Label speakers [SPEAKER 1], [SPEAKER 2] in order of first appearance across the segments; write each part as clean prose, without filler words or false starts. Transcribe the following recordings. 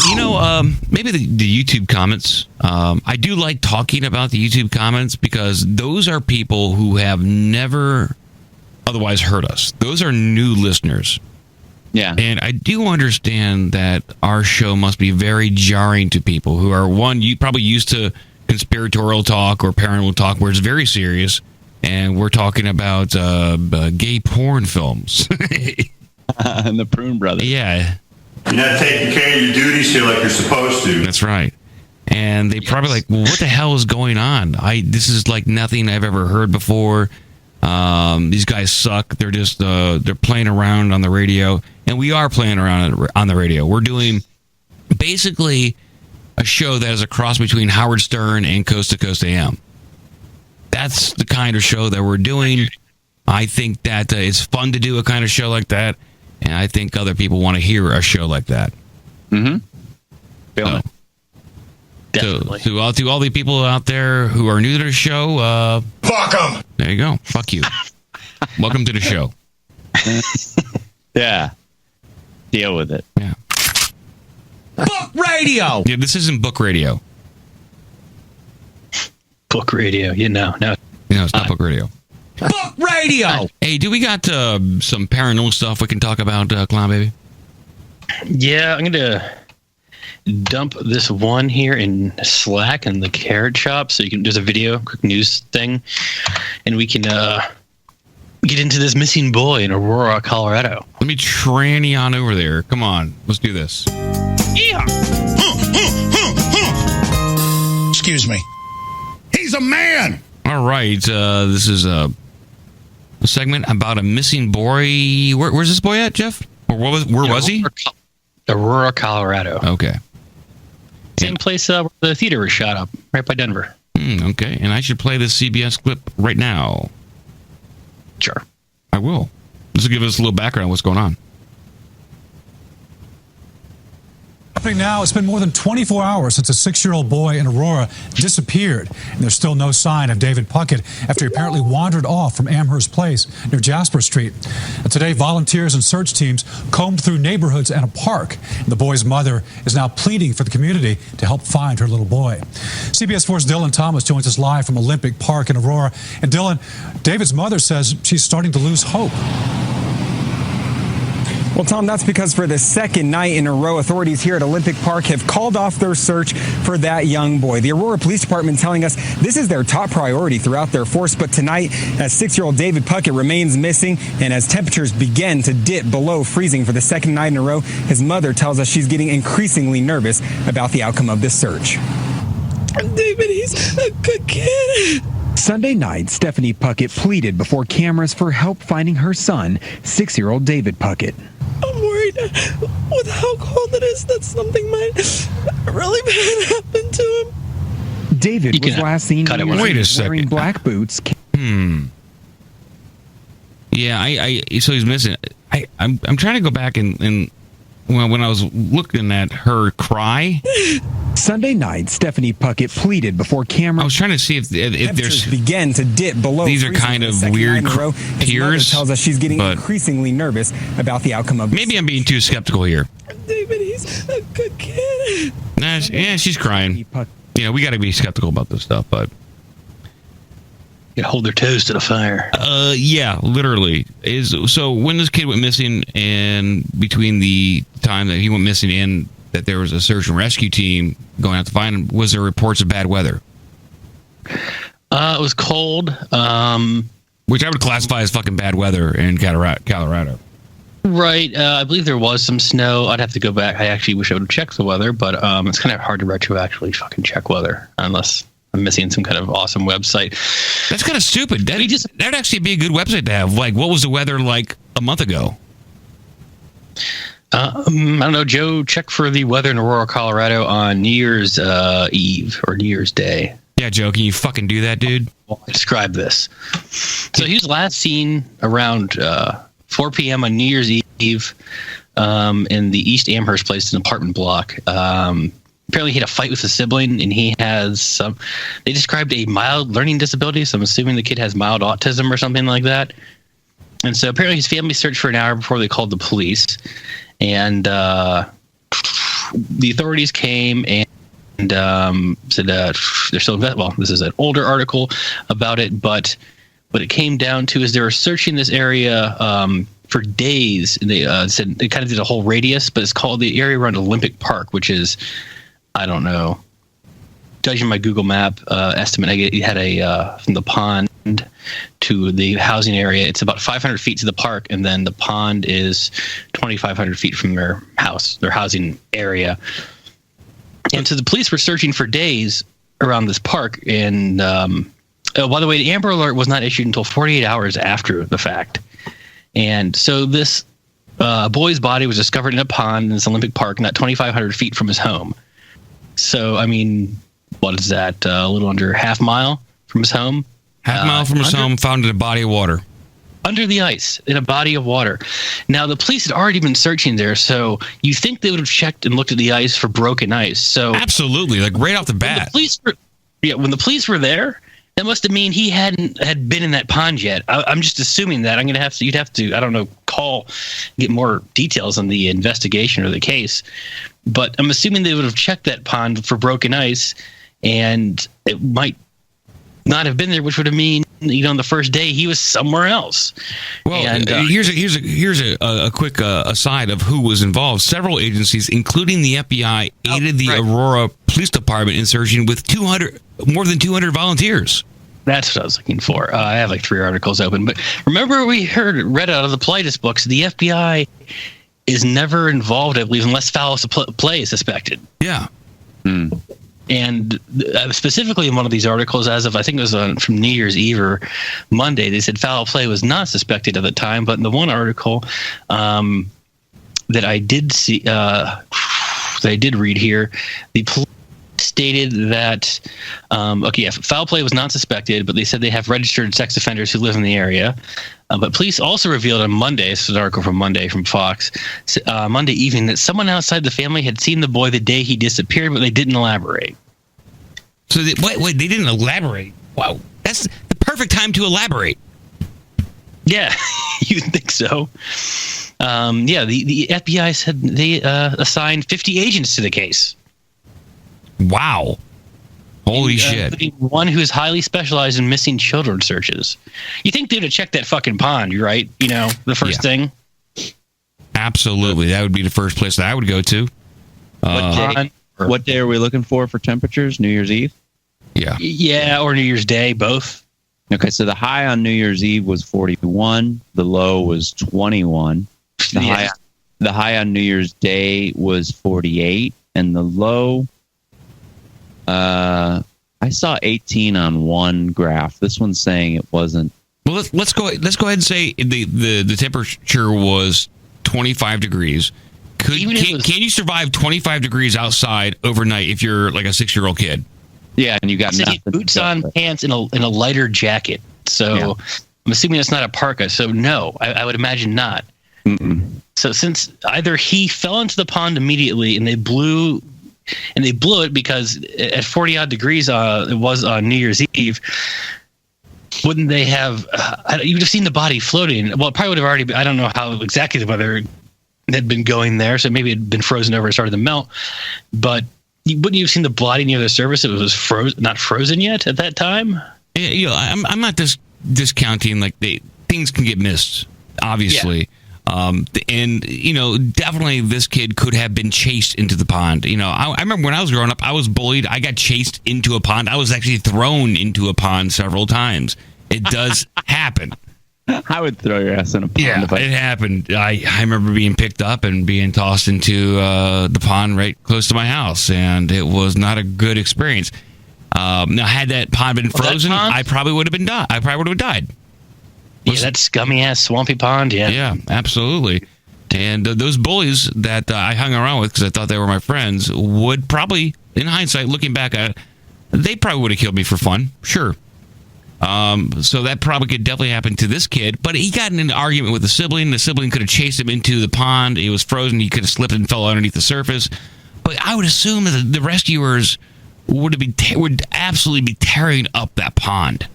[SPEAKER 1] You know, maybe the YouTube comments. I do like talking about the YouTube comments because those are people who have never otherwise heard us. Those are new listeners.
[SPEAKER 2] Yeah.
[SPEAKER 1] And I do understand that our show must be very jarring to people who are, you probably used to conspiratorial talk or paranormal talk where it's very serious, and we're talking about gay porn films.
[SPEAKER 2] And the Prune Brothers.
[SPEAKER 1] Yeah.
[SPEAKER 3] You're not taking care of your duties here like you're supposed to.
[SPEAKER 1] That's right. And they probably like, well, what the hell is going on? This is like nothing I've ever heard before. These guys suck. They're just they're playing around on the radio, and we are playing around on the radio. We're doing basically a show that is a cross between Howard Stern and Coast to Coast AM. That's the kind of show that we're doing. I think that it's fun to do a kind of show like that, and I think other people want to hear a show like that.
[SPEAKER 2] Mm-hmm. Feeling it.
[SPEAKER 1] Definitely. To all the people out there who are new to the show,
[SPEAKER 3] fuck them.
[SPEAKER 1] There you go. Fuck you. Welcome to the show.
[SPEAKER 2] Yeah. Deal with it.
[SPEAKER 1] Yeah.
[SPEAKER 4] Book radio.
[SPEAKER 1] Yeah, this isn't book radio.
[SPEAKER 4] Book radio. No,
[SPEAKER 1] it's not book radio.
[SPEAKER 4] Book radio.
[SPEAKER 1] Hey, do we got some paranormal stuff we can talk about, Clown Baby?
[SPEAKER 4] Yeah, I'm gonna dump this one here in Slack in the Carrot Shop, so you can. There's a video, quick news thing, and we can get into this missing boy in Aurora, Colorado.
[SPEAKER 1] Let me tranny on over there. Come on, let's do this.
[SPEAKER 4] Yeah.
[SPEAKER 5] Excuse me. He's a man.
[SPEAKER 1] All right, this is a segment about a missing boy. Where's this boy at, Jeff? Or where was he?
[SPEAKER 4] Aurora, Colorado.
[SPEAKER 1] Okay.
[SPEAKER 4] Same place where the theater was shot up, right by Denver.
[SPEAKER 1] Okay, and I should play this CBS clip right now.
[SPEAKER 4] Sure.
[SPEAKER 1] I will. This will give us a little background on what's going on.
[SPEAKER 6] Now, it's been more than 24 hours since a 6-year-old boy in Aurora disappeared, and there's still no sign of David Puckett after he apparently wandered off from Amherst Place near Jasper Street. And today, volunteers and search teams combed through neighborhoods and a park. And the boy's mother is now pleading for the community to help find her little boy. CBS 4's Dylan Thomas joins us live from Olympic Park in Aurora. And Dylan, David's mother says she's starting to lose hope.
[SPEAKER 7] Well, Tom, that's because for the second night in a row, authorities here at Olympic Park have called off their search for that young boy. The Aurora Police Department telling us this is their top priority throughout their force. But tonight, as 6-year-old David Puckett remains missing, and as temperatures begin to dip below freezing for the second night in a row, his mother tells us she's getting increasingly nervous about the outcome of this search.
[SPEAKER 8] David, he's a good kid.
[SPEAKER 7] Sunday night, Stephanie Puckett pleaded before cameras for help finding her son, 6-year-old David Puckett.
[SPEAKER 8] I'm worried with how cold it is that something might really bad happen to him.
[SPEAKER 7] David was last seen wearing black boots.
[SPEAKER 1] Yeah, so he's missing. I'm trying to go back and when I was looking at her cry.
[SPEAKER 7] Sunday night, Stephanie Puckett pleaded before cameras.
[SPEAKER 1] I was trying to see if there's
[SPEAKER 7] began to dip below.
[SPEAKER 1] These are kind of weird tears.
[SPEAKER 7] Tells us she's getting increasingly nervous about the outcome of.
[SPEAKER 1] Maybe I'm being too skeptical here.
[SPEAKER 8] David, he's a good kid.
[SPEAKER 1] Yeah, she's crying. Yeah, we got to be skeptical about this stuff, but.
[SPEAKER 4] You hold their toes to the fire.
[SPEAKER 1] Yeah, literally. So when this kid went missing, and between the time that he went missing and that there was a search and rescue team going out to find him, was there reports of bad weather?
[SPEAKER 4] It was cold.
[SPEAKER 1] Which I would classify as fucking bad weather in Colorado.
[SPEAKER 4] Right. I believe there was some snow. I'd have to go back. I actually wish I would have checked the weather, but it's kind of hard to retroactively fucking check weather unless I'm missing some kind of awesome website.
[SPEAKER 1] That's kind of stupid. That'd actually be a good website to have. Like, what was the weather like a month ago?
[SPEAKER 4] I don't know, Joe. Check for the weather in Aurora, Colorado on New Year's Eve or New Year's Day.
[SPEAKER 1] Yeah, Joe, can you fucking do that, dude?
[SPEAKER 4] I'll describe this. So he was last seen around 4 p.m. on New Year's Eve in the East Amherst Place, an apartment block. Apparently he had a fight with a sibling, and he has they described a mild learning disability, so I'm assuming the kid has mild autism or something like that. And so apparently his family searched for an hour before they called the police. And the authorities came and said they're still well. This is an older article about it, but what it came down to is they were searching this area for days. And they said they kind of did a whole radius, but it's called the area around Olympic Park, which is, I don't know, judging my Google Map estimate, it had from the pond to the housing area, it's about 500 feet to the park, and then the pond is 2,500 feet from their house, their housing area. And so the police were searching for days around this park. And by the way, the Amber Alert was not issued until 48 hours after the fact. And so this boy's body was discovered in a pond in this Olympic Park, not 2,500 feet from his home. So, I mean, what is that? A little under half mile from his home?
[SPEAKER 1] Half mile from his home, found in a body of water.
[SPEAKER 4] Under the ice, in a body of water. Now, the police had already been searching there, so you think they would have checked and looked at the ice for broken ice. So absolutely, like right off the bat. When the police were there, that must have mean he had been in that pond yet. I'm just assuming that. You'd have to, I don't know, get more details on the investigation or the case. But I'm assuming they would have checked that pond for broken ice, and it might not have been there, which would have mean, on the first day he was somewhere else.
[SPEAKER 1] Well, and here's a quick aside of who was involved. Several agencies, including the FBI, aided the Aurora Police Department in searching with more than 200 volunteers.
[SPEAKER 4] That's what I was looking for. I have like 3 articles open, but remember we read out of the Politis books, the FBI is never involved, I believe, unless foul play is suspected.
[SPEAKER 1] Yeah.
[SPEAKER 4] And specifically in one of these articles, as of I think it was from New Year's Eve or Monday, they said foul play was not suspected at the time. But in the one article that I did see, that I did read here, the police stated that foul play was not suspected, but they said they have registered sex offenders who live in the area. But police also revealed on Monday, this is an article from Monday from Fox, Monday evening, that someone outside the family had seen the boy the day he disappeared, but they didn't elaborate.
[SPEAKER 1] So wait, they didn't elaborate? Wow, that's the perfect time to elaborate.
[SPEAKER 4] Yeah, you'd think so. The FBI said they assigned 50 agents to the case.
[SPEAKER 1] Wow. Holy shit.
[SPEAKER 4] Including one who is highly specialized in missing children searches. You think they'd have checked that fucking pond, right? The first thing?
[SPEAKER 1] Absolutely. That would be the first place that I would go to.
[SPEAKER 2] What day are we looking for temperatures? New Year's Eve?
[SPEAKER 1] Yeah.
[SPEAKER 4] Yeah, or New Year's Day, both.
[SPEAKER 2] Okay, so the high on New Year's Eve was 41. The low was 21. The high on New Year's Day was 48. And the low... I saw 18 on one graph. This one's saying it wasn't.
[SPEAKER 1] Well, let's go ahead and say the temperature was 25 degrees. Can you survive 25 degrees outside overnight if you're like a 6-year-old kid?
[SPEAKER 2] Yeah, and you got nothing.
[SPEAKER 4] Boots on, pants, and a lighter jacket. So I'm assuming it's not a parka. So no, I would imagine not.
[SPEAKER 2] Mm-mm.
[SPEAKER 4] So since either he fell into the pond immediately and they blew it because at 40 odd degrees it was on New Year's Eve, wouldn't they have you would have seen the body floating? Well, it probably would have already been, I don't know how exactly the weather had been going there, so maybe it had been frozen over and started to melt, but wouldn't you have seen the body near the surface if it was not frozen yet at that time?
[SPEAKER 1] I'm not discounting, like, things can get missed, obviously. And definitely this kid could have been chased into the pond. I remember when I was growing up, I was bullied. I got chased into a pond. I was actually thrown into a pond several times. It does happen.
[SPEAKER 2] I would throw your ass in a pond.
[SPEAKER 1] Yeah, it happened. I remember being picked up and being tossed into the pond right close to my house, and it was not a good experience. Now, had that pond been frozen, I probably would have died. I probably would have died.
[SPEAKER 4] Yeah, that scummy ass swampy pond. Yeah,
[SPEAKER 1] absolutely. And those bullies that I hung around with because I thought they were my friends would probably, in hindsight, looking back at it, they probably would have killed me for fun. Sure. So that probably could definitely happen to this kid. But he got in an argument with a sibling. The sibling could have chased him into the pond. It was frozen. He could have slipped and fell underneath the surface. But I would assume that the rescuers would absolutely be tearing up that pond.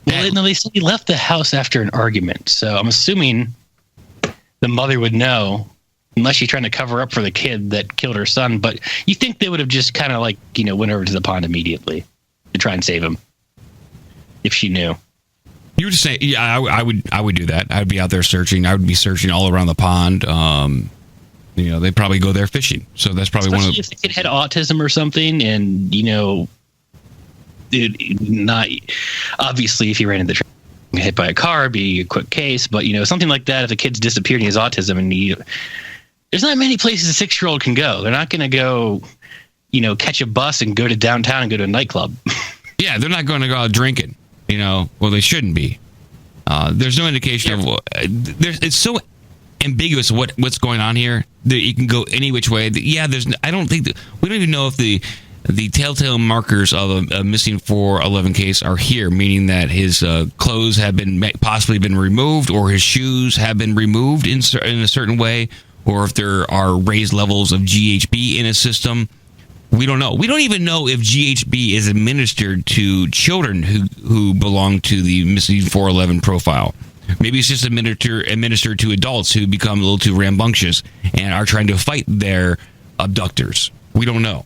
[SPEAKER 4] Well, no, they said he left the house after an argument, so I'm assuming the mother would know unless she's trying to cover up for the kid that killed her son. But you think they would have just kind of like, went over to the pond immediately to try and save him if she knew.
[SPEAKER 1] You were just saying, yeah, I would do that. I would be out there searching. I would be searching all around the pond. They probably go there fishing. So that's probably
[SPEAKER 4] Especially
[SPEAKER 1] one of the...
[SPEAKER 4] if the kid had autism or something, and not obviously if he ran into the train, hit by a car, it'd be a quick case. But something like that, if the kid's disappeared and he has autism, and there's not many places a 6-year-old can go. They're not going to go, catch a bus and go to downtown and go to a nightclub.
[SPEAKER 1] Yeah, they're not going to go out drinking. Well, they shouldn't be. There's no indication of. It's so ambiguous what's going on here that you can go any which way. Yeah, I don't think we don't even know if the telltale markers of a missing 411 case are here, meaning that his clothes have possibly been removed, or his shoes have been removed in a certain way, or if there are raised levels of GHB in his system. We don't know. We don't even know if GHB is administered to children who belong to the missing 411 profile. Maybe it's just administered to adults who become a little too rambunctious and are trying to fight their abductors. We don't know.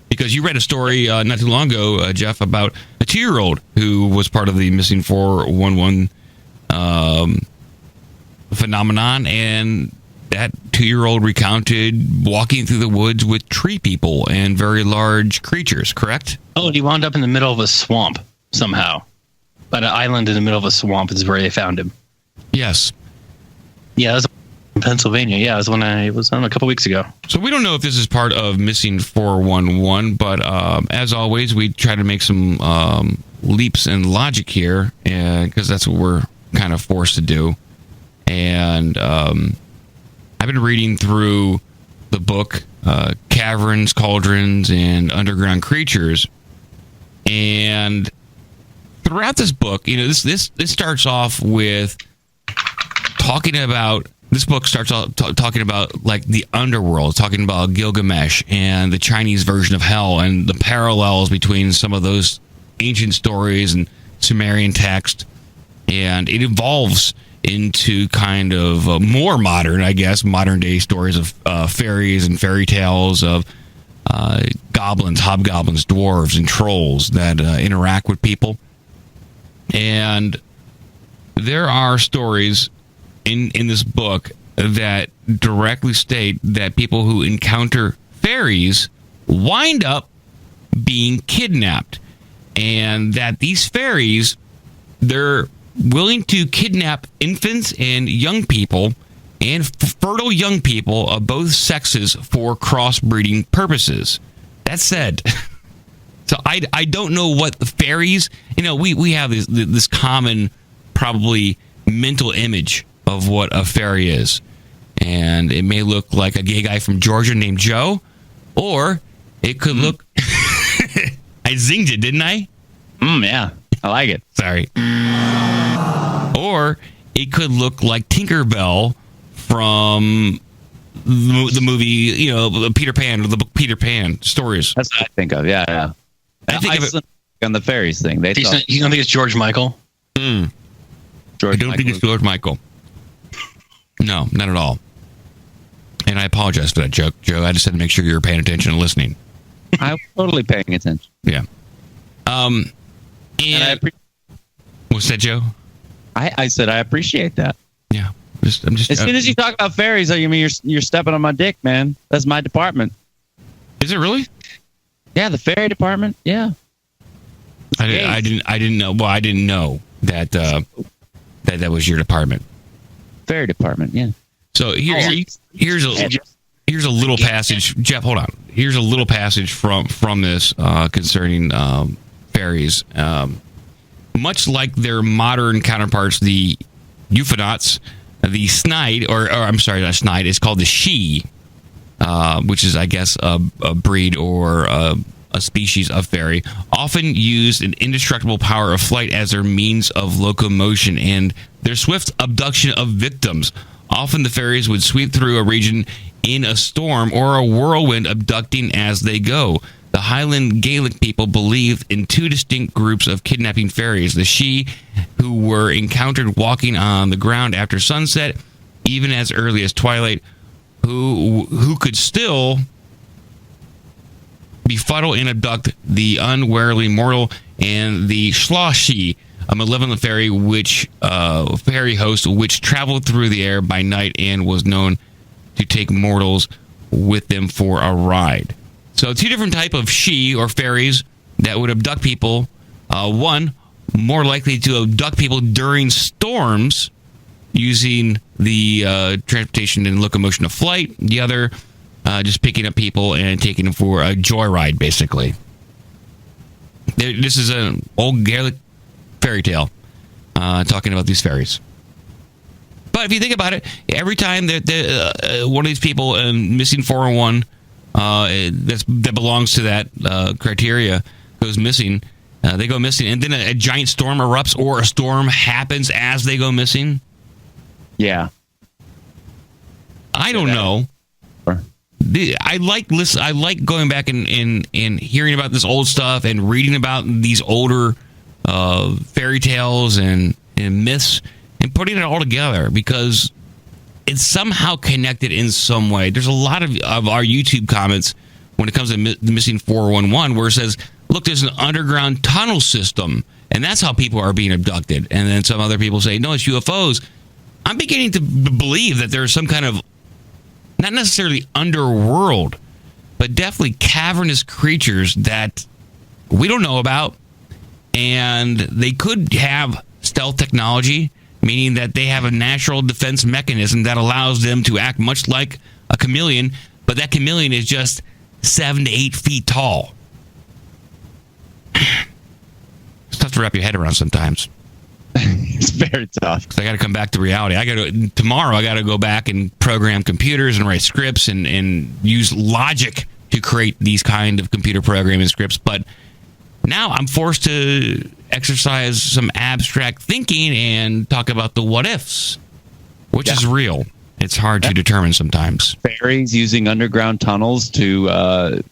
[SPEAKER 1] Because you read a story not too long ago, Jeff, about a 2-year-old who was part of the missing 411 phenomenon, and that 2-year-old recounted walking through the woods with tree people and very large creatures, correct?
[SPEAKER 4] Oh, and he wound up in the middle of a swamp somehow. But an island in the middle of a swamp is where they found him.
[SPEAKER 1] Yes.
[SPEAKER 4] Yeah, that was in Pennsylvania. Yeah, it was when I was on a couple weeks ago.
[SPEAKER 1] So we don't know if this is part of Missing 411, but as always, we try to make some leaps in logic here, because that's what we're kind of forced to do. And I've been reading through the book Caverns, Cauldrons, and Underground Creatures, and throughout this book, this starts off with talking about. This book starts off talking about like the underworld, talking about Gilgamesh and the Chinese version of hell, and the parallels between some of those ancient stories and Sumerian text, and it evolves into kind of more modern, I guess, modern day stories of fairies and fairy tales of goblins, hobgoblins, dwarves, and trolls that interact with people. And there are stories in this book that directly state that people who encounter fairies wind up being kidnapped, and that these fairies, they're willing to kidnap infants and young people and fertile young people of both sexes for crossbreeding purposes. That said, so I don't know what the fairies, we have this common probably mental image of what a fairy is, and it may look like a gay guy from Georgia named Joe, or it could look I zinged it, didn't I?
[SPEAKER 2] Yeah, I like it.
[SPEAKER 1] Sorry. Or it could look like Tinkerbell from the movie, Peter Pan, or the book Peter Pan stories.
[SPEAKER 2] That's what I think of. Yeah.
[SPEAKER 1] I think of it
[SPEAKER 2] on the fairies thing.
[SPEAKER 4] You don't think it's George Michael?
[SPEAKER 1] I don't think it's George Michael. No, not at all. And I apologize for that joke, Joe. I just had to make sure you were paying attention and listening.
[SPEAKER 2] I was totally paying attention.
[SPEAKER 1] Yeah. What's that, Joe?
[SPEAKER 2] I said I appreciate that.
[SPEAKER 1] Yeah. As
[SPEAKER 2] soon as you talk about fairies, you're stepping on my dick, man. That's my department.
[SPEAKER 1] Is it really?
[SPEAKER 2] Yeah, the fairy department. Yeah.
[SPEAKER 1] I didn't know. Well, I didn't know that that was your department.
[SPEAKER 2] Fairy department. Yeah.
[SPEAKER 1] So here's a little passage. Jeff, hold on. Here's a little passage from this concerning fairies. Much like their modern counterparts, the euphonauts, the snide, or I'm sorry, not snide, it's called the she, which is, I guess, a breed or a species of fairy, often used an indestructible power of flight as their means of locomotion and their swift abduction of victims. Often the fairies would sweep through a region in a storm or a whirlwind, abducting as they go. The Highland Gaelic people believed in two distinct groups of kidnapping fairies: the she, who were encountered walking on the ground after sunset, even as early as twilight, who could still befuddle and abduct the unwarily mortal and the Schloshi, a malevolent fairy fairy host which traveled through the air by night and was known to take mortals with them for a ride. So two different type of she or fairies that would abduct people. One, more likely to abduct people during storms using the transportation and locomotion of flight. The other, just picking up people and taking them for a joyride, basically. This is an old Gaelic fairy tale talking about these fairies. But if you think about it, every time that one of these people missing 401 that belongs to that criteria goes missing, they go missing, and then a giant storm erupts or a storm happens as they go missing.
[SPEAKER 2] Yeah.
[SPEAKER 1] I don't know. I like going back and hearing about this old stuff and reading about these older fairy tales and myths and putting it all together because it's somehow connected in some way. There's a lot of our YouTube comments when it comes to the missing 411 where it says, look, there's an underground tunnel system, and that's how people are being abducted. And then some other people say, no, it's UFOs. I'm beginning to believe that there's some kind of, not necessarily underworld, but definitely cavernous creatures that we don't know about. And they could have stealth technology, meaning that they have a natural defense mechanism that allows them to act much like a chameleon, but that chameleon is just 7 to 8 feet tall. It's tough to wrap your head around sometimes.
[SPEAKER 2] It's very tough.
[SPEAKER 1] I got to come back to reality. Tomorrow I got to go back and program computers and write scripts and use logic to create these kind of computer programming scripts. But now I'm forced to exercise some abstract thinking and talk about the what ifs, which is real. It's hard to determine sometimes.
[SPEAKER 2] Fairies using underground tunnels to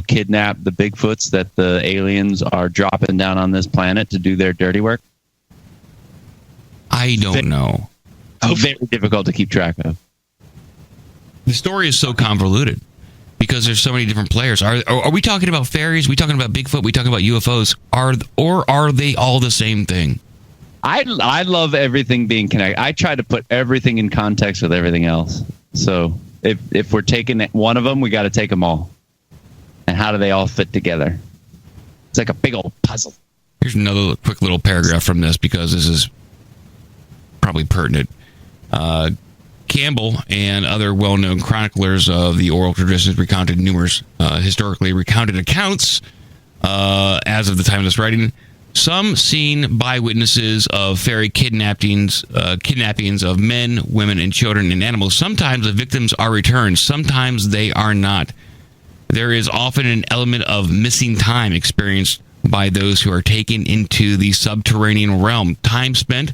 [SPEAKER 2] kidnap the Bigfoots that the aliens are dropping down on this planet to do their dirty work.
[SPEAKER 1] I don't know.
[SPEAKER 2] Very difficult to keep track of.
[SPEAKER 1] The story is so convoluted because there's so many different players. Are we talking about fairies? Are we talking about Bigfoot? Are we talking about UFOs? Are they all the same thing?
[SPEAKER 2] I love everything being connected. I try to put everything in context with everything else. So if we're taking one of them, we got to take them all. And how do they all fit together? It's like a big old puzzle.
[SPEAKER 1] Here's another quick little paragraph from this because this is probably pertinent. Campbell and other well-known chroniclers of the oral traditions recounted numerous historically recounted accounts as of the time of this writing. Some seen by witnesses of fairy kidnappings of men, women, and children and animals. Sometimes the victims are returned. Sometimes they are not. There is often an element of missing time experienced by those who are taken into the subterranean realm. Time spent,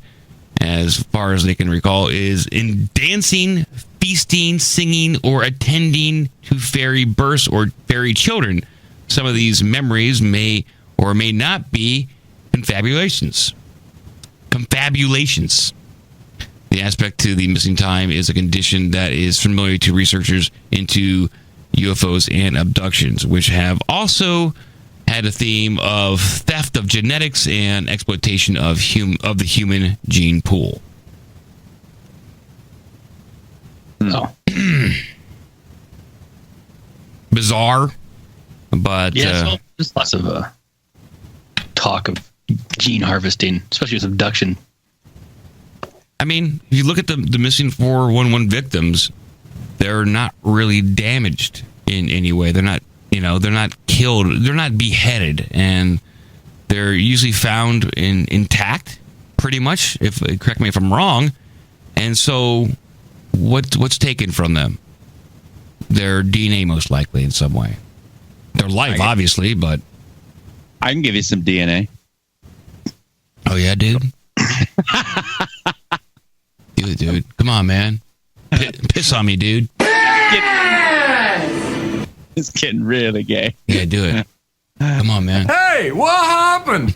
[SPEAKER 1] as far as they can recall, is in dancing, feasting, singing, or attending to fairy births or fairy children. Some of these memories may or may not be confabulations. The aspect to the missing time is a condition that is familiar to researchers into UFOs and abductions, which have also had a theme of theft of genetics and exploitation of the human gene pool.
[SPEAKER 4] Oh.
[SPEAKER 1] Bizarre, but
[SPEAKER 4] so there's lots of talk of gene harvesting, especially with abduction.
[SPEAKER 1] I mean, if you look at the missing 411 victims, they're not really damaged in any way. They're not, they're not killed. They're not beheaded, and they're usually found intact, pretty much. Correct me if I'm wrong. And so, what's taken from them? Their DNA, most likely, in some way. Their life, obviously, but
[SPEAKER 2] I can give you some DNA.
[SPEAKER 1] Oh yeah, dude. Do it, dude. Come on, man. Piss on me, dude.
[SPEAKER 2] It's getting really gay.
[SPEAKER 1] Yeah, do it. Come on, man.
[SPEAKER 9] Hey, what happened?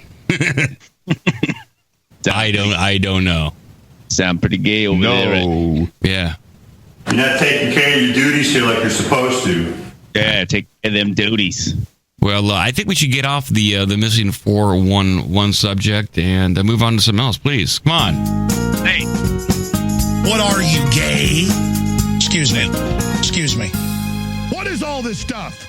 [SPEAKER 1] I don't know.
[SPEAKER 2] Sound pretty gay over there. Right?
[SPEAKER 1] Yeah.
[SPEAKER 3] You're not taking care of your duties here like you're supposed to.
[SPEAKER 2] Yeah, take care of them duties.
[SPEAKER 1] Well, I think we should get off the missing 411 subject and move on to something else, please. Come on.
[SPEAKER 2] Hey.
[SPEAKER 5] What are you, gay? Excuse me. What is all this stuff?